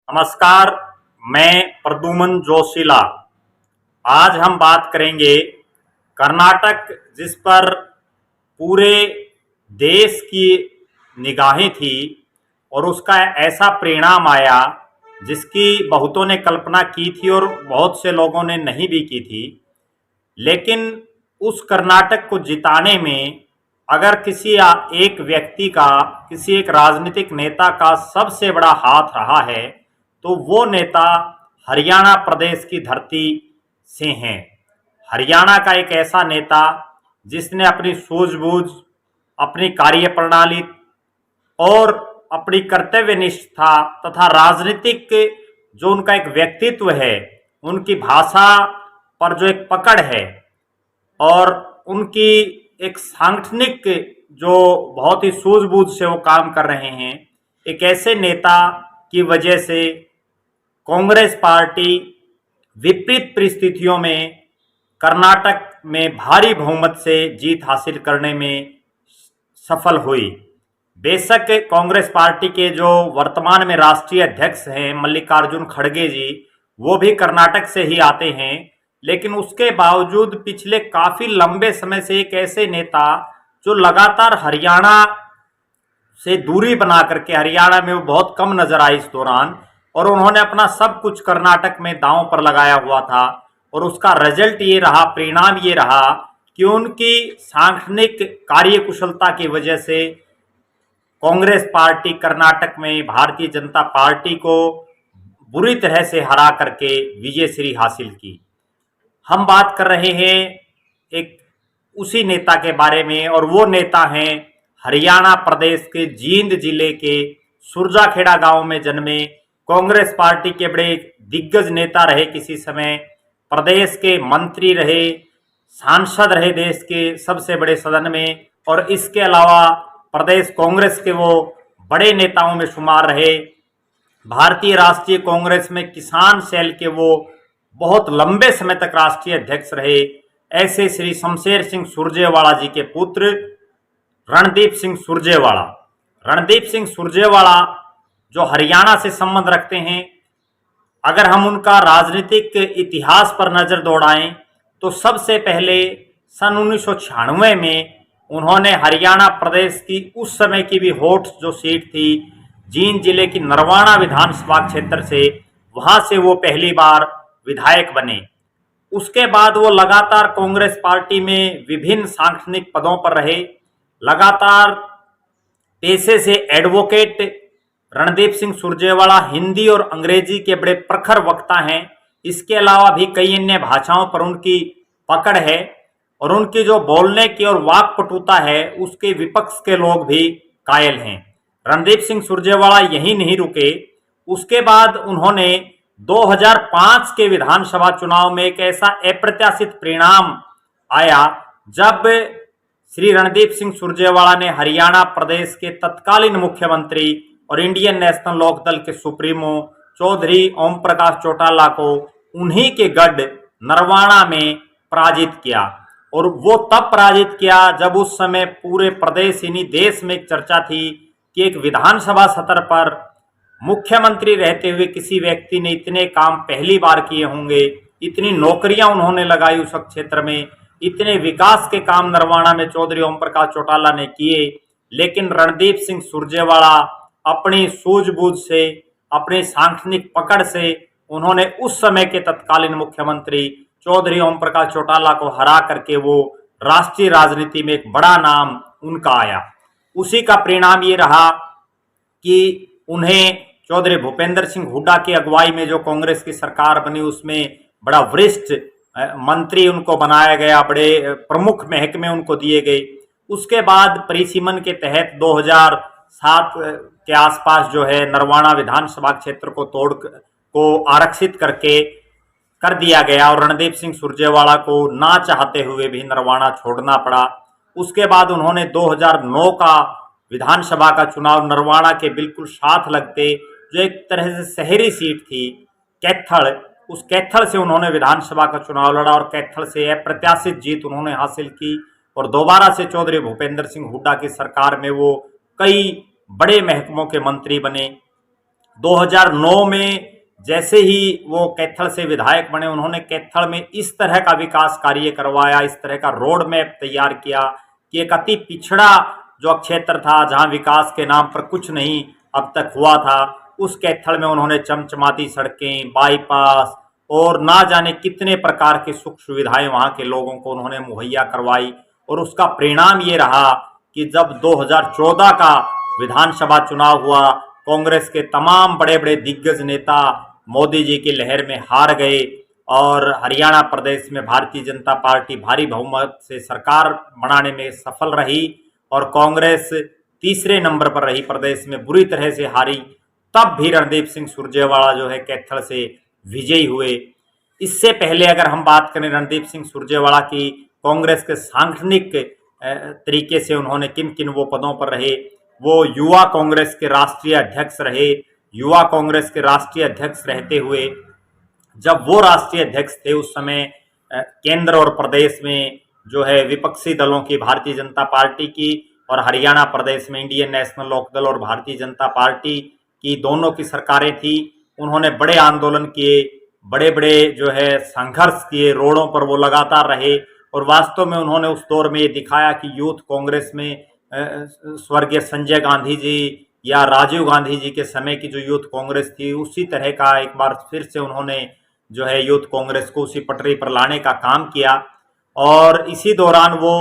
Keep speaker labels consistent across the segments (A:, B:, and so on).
A: नमस्कार। मैं प्रद्युमन जोशीला। आज हम बात करेंगे कर्नाटक, जिस पर पूरे देश की निगाहें थी और उसका ऐसा परिणाम आया जिसकी बहुतों ने कल्पना की थी और बहुत से लोगों ने नहीं भी की थी। लेकिन उस कर्नाटक को जिताने में अगर किसी एक व्यक्ति का, किसी एक राजनीतिक नेता का सबसे बड़ा हाथ रहा है तो वो नेता हरियाणा प्रदेश की धरती से हैं। हरियाणा का एक ऐसा नेता जिसने अपनी सूझबूझ, अपनी कार्यप्रणाली और अपनी कर्तव्य निष्ठा तथा राजनीतिक जो उनका एक व्यक्तित्व है, उनकी भाषा पर जो एक पकड़ है और उनकी एक सांगठनिक जो बहुत ही सूझबूझ से वो काम कर रहे हैं, एक ऐसे नेता की वजह से कांग्रेस पार्टी विपरीत परिस्थितियों में कर्नाटक में भारी बहुमत से जीत हासिल करने में सफल हुई। बेशक कांग्रेस पार्टी के जो वर्तमान में राष्ट्रीय अध्यक्ष हैं मल्लिकार्जुन खड़गे जी, वो भी कर्नाटक से ही आते हैं, लेकिन उसके बावजूद पिछले काफी लंबे समय से एक ऐसे नेता जो लगातार हरियाणा से दूरी बना करके, हरियाणा में वो बहुत कम नजर आए इस दौरान, और उन्होंने अपना सब कुछ कर्नाटक में दांव पर लगाया हुआ था और उसका रिजल्ट ये रहा, परिणाम ये रहा कि उनकी सांगठनिक कार्यकुशलता की वजह से कांग्रेस पार्टी कर्नाटक में भारतीय जनता पार्टी को बुरी तरह से हरा करके विजय श्री हासिल की। हम बात कर रहे हैं एक उसी नेता के बारे में, और वो नेता हैं हरियाणा प्रदेश के जींद जिले के सुरजाखेड़ा गांव में जन्मे, कांग्रेस पार्टी के बड़े दिग्गज नेता रहे, किसी समय प्रदेश के मंत्री रहे, सांसद रहे देश के सबसे बड़े सदन में, और इसके अलावा प्रदेश कांग्रेस के वो बड़े नेताओं में शुमार रहे। भारतीय राष्ट्रीय कांग्रेस में किसान सेल के वो बहुत लंबे समय तक राष्ट्रीय अध्यक्ष रहे। ऐसे श्री शमशेर सिंह सुरजेवाला जी के पुत्र रणदीप सिंह सुरजेवाला, रणदीप सिंह सुरजेवाला जो हरियाणा से संबंध रखते हैं, अगर हम उनका राजनीतिक इतिहास पर नजर दौड़ाएं तो सबसे पहले सन 1996 में उन्होंने हरियाणा प्रदेश की उस समय की भी हॉट जो सीट थी, जींद जिले की नरवाना विधानसभा क्षेत्र से, वहां से वो पहली बार विधायक बने। उसके बाद वो लगातार कांग्रेस पार्टी में विभिन्न सांगठनिक पदों पर रहे। लगातार पेशे से एडवोकेट रणदीप सिंह सुरजेवाला हिंदी और अंग्रेजी के बड़े प्रखर वक्ता हैं। इसके अलावा भी कई अन्य भाषाओं पर उनकी पकड़ है और उनकी जो बोलने की और वाक्पटुता है उसके विपक्ष के लोग भी कायल हैं। रणदीप सिंह सुरजेवाला यही नहीं रुके, उसके बाद उन्होंने 2005 के विधानसभा चुनाव में एक ऐसा अप्रत्याशित परिणाम आया जब श्री रणदीप सिंह सुरजेवाला ने हरियाणा प्रदेश के तत्कालीन मुख्यमंत्री और इंडियन नेशनल लोकदल के सुप्रीमो चौधरी ओम प्रकाश चौटाला को उन्हीं के गढ़ नरवाना में पराजित किया। और वो तब पराजित किया जब उस समय पूरे प्रदेश, इन्हीं देश में एक चर्चा थी कि एक विधानसभा सत्र पर मुख्यमंत्री रहते हुए किसी व्यक्ति ने इतने काम पहली बार किए होंगे, इतनी नौकरियां उन्होंने लगाई उस क्षेत्र में, इतने विकास के काम नरवाना में चौधरी ओम प्रकाश चौटाला ने किए। लेकिन रणदीप सिंह सुरजेवाला अपनी सूझबूझ से, अपनी सांगठनिक पकड़ से उन्होंने उस समय के तत्कालीन मुख्यमंत्री चौधरी ओम प्रकाश चौटाला को हरा करके वो राष्ट्रीय राजनीति में एक बड़ा नाम उनका आया। उसी का परिणाम ये रहा कि उन्हें चौधरी भूपेंद्र सिंह हुड्डा की अगुवाई में जो कांग्रेस की सरकार बनी उसमें बड़ा वरिष्ठ मंत्री उनको बनाया गया, बड़े प्रमुख महकमे उनको दिए गए। उसके बाद परिसीमन के तहत 2007 के आसपास जो है नरवाना विधानसभा क्षेत्र को आरक्षित करके कर दिया गया और रणदीप सिंह सुरजेवाला को ना चाहते हुए भी नरवाना छोड़ना पड़ा। उसके बाद उन्होंने 2009 का विधानसभा का चुनाव नरवाना के बिल्कुल साथ लगते, जो एक तरह से शहरी सीट थी कैथल, उस कैथल से उन्होंने विधानसभा का चुनाव लड़ा और कैथल से अप्रत्याशित जीत उन्होंने हासिल की और दोबारा से चौधरी भूपेंद्र सिंह हुड्डा की सरकार में वो कई बड़े महकमों के मंत्री बने, 2009 में जैसे ही वो कैथल से विधायक बने, उन्होंने कैथल में इस तरह का विकास कार्य करवाया, इस तरह का रोड मैप तैयार किया कि एक अति पिछड़ा जो क्षेत्र था, जहां विकास के नाम पर कुछ नहीं अब तक हुआ था, उस कैथल में उन्होंने चमचमाती सड़कें, बाईपास और ना जाने कितने प्रकार की सुख सुविधाएं वहां के लोगों को उन्होंने मुहैया करवाई। और उसका परिणाम ये रहा कि जब 2014 का विधानसभा चुनाव हुआ, कांग्रेस के तमाम बड़े बड़े दिग्गज नेता मोदी जी की लहर में हार गए और हरियाणा प्रदेश में भारतीय जनता पार्टी भारी बहुमत से सरकार बनाने में सफल रही और कांग्रेस तीसरे नंबर पर रही, प्रदेश में बुरी तरह से हारी। तब भी रणदीप सिंह सुरजेवाला जो है कैथल से विजयी हुए। इससे पहले अगर हम बात करें रणदीप सिंह सुरजेवाला की, कांग्रेस के सांगठनिक तरीके से उन्होंने किन किन वो पदों पर रहे, वो युवा कांग्रेस के राष्ट्रीय अध्यक्ष रहे। युवा कांग्रेस के राष्ट्रीय अध्यक्ष रहते हुए जब वो राष्ट्रीय अध्यक्ष थे, उस समय केंद्र और प्रदेश में जो है विपक्षी दलों की, भारतीय जनता पार्टी की और हरियाणा प्रदेश में इंडियन नेशनल लोकदल और भारतीय जनता पार्टी की, दोनों की सरकारें थी। उन्होंने बड़े आंदोलन किए, बड़े बड़े जो है संघर्ष किए, रोडों पर वो लगातार रहे और वास्तव में उन्होंने उस दौर में ये दिखाया कि यूथ कांग्रेस में स्वर्गीय संजय गांधी जी या राजीव गांधी जी के समय की जो यूथ कांग्रेस थी, उसी तरह का एक बार फिर से उन्होंने जो है यूथ कांग्रेस को उसी पटरी पर लाने का काम किया। और इसी दौरान वो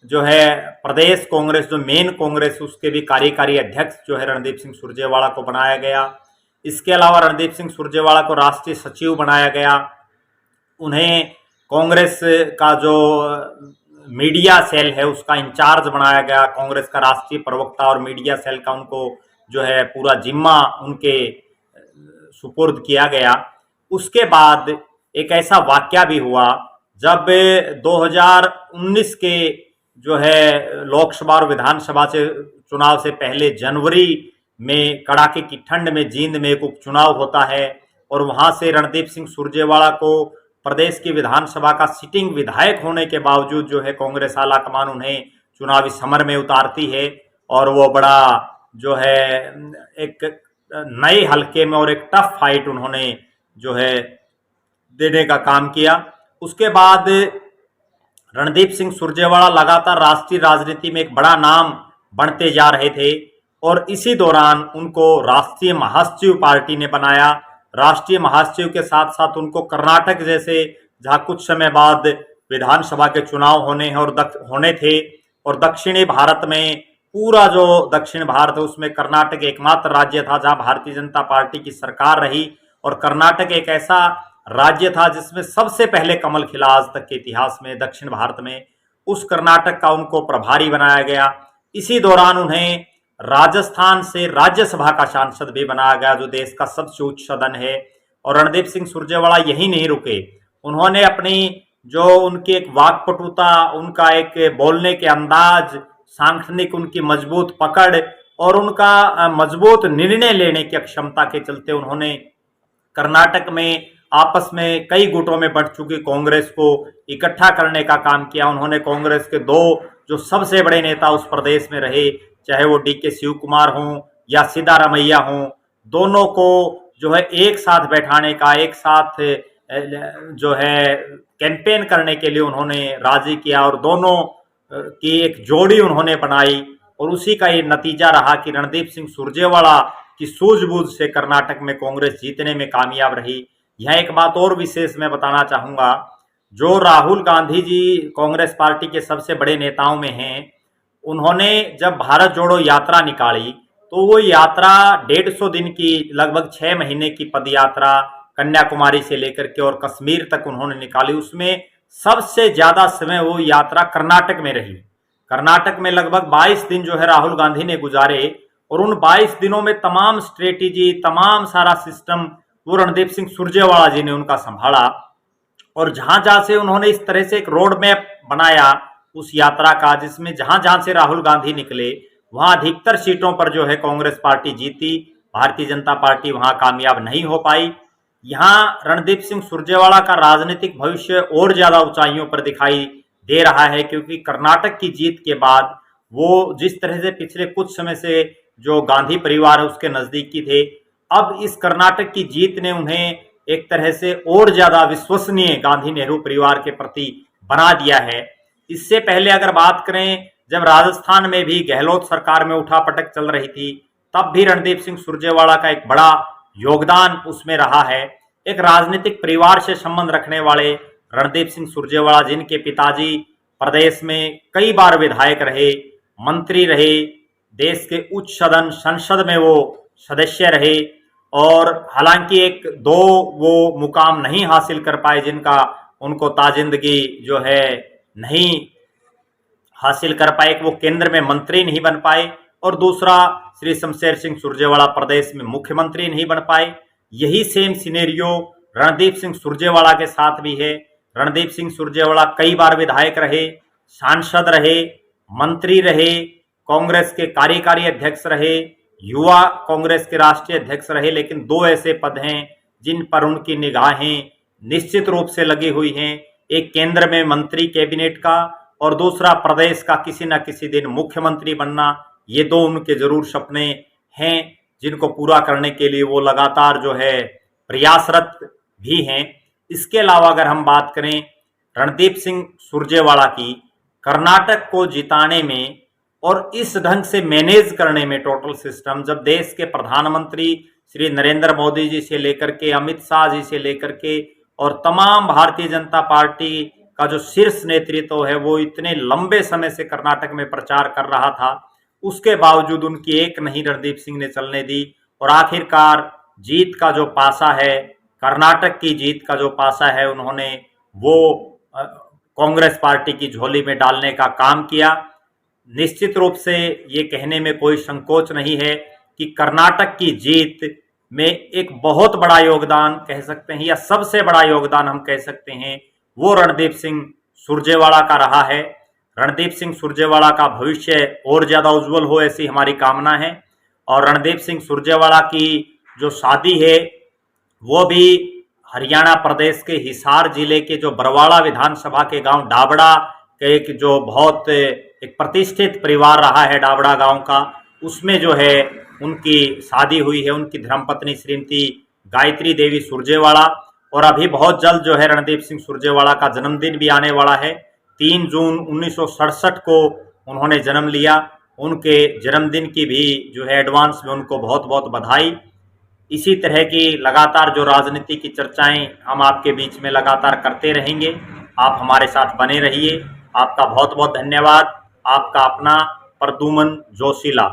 A: जो है प्रदेश कांग्रेस, जो मेन कांग्रेस, उसके भी कार्यकारी अध्यक्ष जो है रणदीप सिंह सुरजेवाला को बनाया गया। इसके अलावा रणदीप सिंह सुरजेवाला को राष्ट्रीय सचिव बनाया गया। उन्हें कांग्रेस का जो मीडिया सेल है उसका इंचार्ज बनाया गया। कांग्रेस का राष्ट्रीय प्रवक्ता और मीडिया सेल का उनको जो है पूरा जिम्मा उनके सुपुर्द किया गया। उसके बाद एक ऐसा वाकया भी हुआ जब 2019 के जो है लोकसभा और विधानसभा से चुनाव से पहले जनवरी में कड़ाके की ठंड में जींद में एक उपचुनाव होता है और वहां से रणदीप सिंह सुरजेवाला को प्रदेश की विधानसभा का सिटिंग विधायक होने के बावजूद जो है कांग्रेस आला कमान उन्हें चुनावी समर में उतारती है और वो बड़ा जो है एक नए हल्के में और एक टफ फाइट उन्होंने जो है देने का काम किया। उसके बाद रणदीप सिंह सुरजेवाला लगातार राष्ट्रीय राजनीति में एक बड़ा नाम बनते जा रहे थे और इसी दौरान उनको राष्ट्रीय महासचिव पार्टी ने बनाया। राष्ट्रीय महासचिव के साथ साथ उनको कर्नाटक जैसे, जहां कुछ समय बाद विधानसभा के चुनाव होने थे और दक्षिणी भारत में, पूरा जो दक्षिण भारत है उसमें कर्नाटक एकमात्र राज्य था जहां भारतीय जनता पार्टी की सरकार रही और कर्नाटक एक ऐसा राज्य था जिसमें सबसे पहले कमल खिला आज तक के इतिहास में दक्षिण भारत में। उस कर्नाटक का उनको प्रभारी बनाया गया। इसी दौरान उन्हें राजस्थान से राज्यसभा का सांसद भी बनाया गया, जो देश का सबसे उच्च सदन है। और रणदीप सिंह सुरजेवाला यही नहीं रुके, उन्होंने अपनी जो उनकी एक वाक्पटुता, उनका एक बोलने के अंदाज, सांगठनिक उनकी मजबूत पकड़ और उनका मजबूत निर्णय लेने की क्षमता के चलते उन्होंने कर्नाटक में आपस में कई गुटों में बंट चुकी कांग्रेस को इकट्ठा करने का काम किया। उन्होंने कांग्रेस के दो जो सबसे बड़े नेता उस प्रदेश में रहे, चाहे वो डीके शिव कुमार हों या सिद्धारमैया हों, दोनों को जो है एक साथ बैठाने का, एक साथ जो है कैंपेन करने के लिए उन्होंने राजी किया और दोनों की एक जोड़ी उन्होंने बनाई और उसी का ये नतीजा रहा कि रणदीप सिंह सुरजेवाला की सूझबूझ से कर्नाटक में कांग्रेस जीतने में कामयाब रही। यह एक बात और विशेष मैं बताना चाहूंगा, जो राहुल गांधी जी कांग्रेस पार्टी के सबसे बड़े नेताओं में हैं, उन्होंने जब भारत जोड़ो यात्रा निकाली तो वो यात्रा 150 दिन की, लगभग 6 महीने की पद यात्रा कन्याकुमारी से लेकर के और कश्मीर तक उन्होंने निकाली। उसमें सबसे ज्यादा समय वो यात्रा कर्नाटक में रही। कर्नाटक में लगभग 22 दिन जो है राहुल गांधी ने गुजारे और उन 22 दिनों में तमाम स्ट्रेटेजी, तमाम सारा सिस्टम वो रणदीप सिंह सुरजेवाला जी ने उनका संभाला और जहां जहां से उन्होंने इस तरह से एक रोड मैप बनाया उस यात्रा का, जिसमें जहां जहां से राहुल गांधी निकले वहां अधिकतर सीटों पर जो है कांग्रेस पार्टी जीती, भारतीय जनता पार्टी वहां कामयाब नहीं हो पाई। यहां रणदीप सिंह सुरजेवाला का राजनीतिक भविष्य और ज्यादा ऊंचाइयों पर दिखाई दे रहा है, क्योंकि कर्नाटक की जीत के बाद वो जिस तरह से पिछले कुछ समय से जो गांधी परिवार है उसके नजदीकी थे, अब इस कर्नाटक की जीत ने उन्हें एक तरह से और ज्यादा विश्वसनीय गांधी नेहरू परिवार के प्रति बना दिया है। इससे पहले अगर बात करें, जब राजस्थान में भी गहलोत सरकार में उठापटक चल रही थी, तब भी रणदीप सिंह सुरजेवाला का एक बड़ा योगदान उसमें रहा है। एक राजनीतिक परिवार से संबंध रखने वाले रणदीप सिंह सुरजेवाला, जिनके पिताजी प्रदेश में कई बार विधायक रहे, मंत्री रहे, देश के उच्च सदन संसद में वो सदस्य रहे, और हालांकि एक दो वो मुकाम नहीं हासिल कर पाए जिनका उनको ताजिंदगी जो है नहीं हासिल कर पाए, वो केंद्र में मंत्री नहीं बन पाए, और दूसरा श्री शमशेर सिंह सुरजेवाला प्रदेश में मुख्यमंत्री नहीं बन पाए। यही सेम सिनेरियो रणदीप सिंह सुरजेवाला के साथ भी है। रणदीप सिंह सुरजेवाला कई बार विधायक रहे, सांसद रहे, मंत्री रहे, कांग्रेस के कार्यकारी अध्यक्ष रहे, युवा कांग्रेस के राष्ट्रीय अध्यक्ष रहे, लेकिन दो ऐसे पद हैं जिन पर उनकी निगाहें निश्चित रूप से लगी हुई हैं। एक केंद्र में मंत्री कैबिनेट का, और दूसरा प्रदेश का किसी न किसी दिन मुख्यमंत्री बनना। ये दो उनके जरूर सपने हैं जिनको पूरा करने के लिए वो लगातार जो है प्रयासरत भी हैं। इसके अलावा अगर हम बात करें रणदीप सिंह सुरजेवाला की, कर्नाटक को जिताने में और इस ढंग से मैनेज करने में टोटल सिस्टम, जब देश के प्रधानमंत्री श्री नरेंद्र मोदी जी से लेकर के अमित शाह जी से लेकर के और तमाम भारतीय जनता पार्टी का जो शीर्ष नेतृत्व है वो इतने लंबे समय से कर्नाटक में प्रचार कर रहा था, उसके बावजूद उनकी एक नहीं रणदीप सिंह ने चलने दी, और आखिरकार जीत का जो पासा है, कर्नाटक की जीत का जो पासा है, उन्होंने वो कांग्रेस पार्टी की झोली में डालने का काम किया। निश्चित रूप से ये कहने में कोई संकोच नहीं है कि कर्नाटक की जीत में एक बहुत बड़ा योगदान कह सकते हैं, या सबसे बड़ा योगदान हम कह सकते हैं, वो रणदीप सिंह सुरजेवाला का रहा है। रणदीप सिंह सुरजेवाला का भविष्य और ज्यादा उज्जवल हो, ऐसी हमारी कामना है। और रणदीप सिंह सुरजेवाला की जो शादी है वो भी हरियाणा प्रदेश के हिसार जिले के जो बरवाड़ा विधानसभा के गांव डाबड़ा के एक जो बहुत एक प्रतिष्ठित परिवार रहा है डाबड़ा गांव का, उसमें जो है उनकी शादी हुई है। उनकी धर्मपत्नी श्रीमती गायत्री देवी सुरजेवाला, और अभी बहुत जल्द जो है रणदीप सिंह सुरजेवाला का जन्मदिन भी आने वाला है। 3 जून 1967 को उन्होंने जन्म लिया। उनके जन्मदिन की भी जो है एडवांस में उनको बहुत बहुत बधाई। इसी तरह की लगातार जो राजनीति की चर्चाएं हम आपके बीच में लगातार करते रहेंगे। आप हमारे साथ बने रहिए। आपका बहुत बहुत धन्यवाद। आपका अपना प्रद्युमन जोशीला।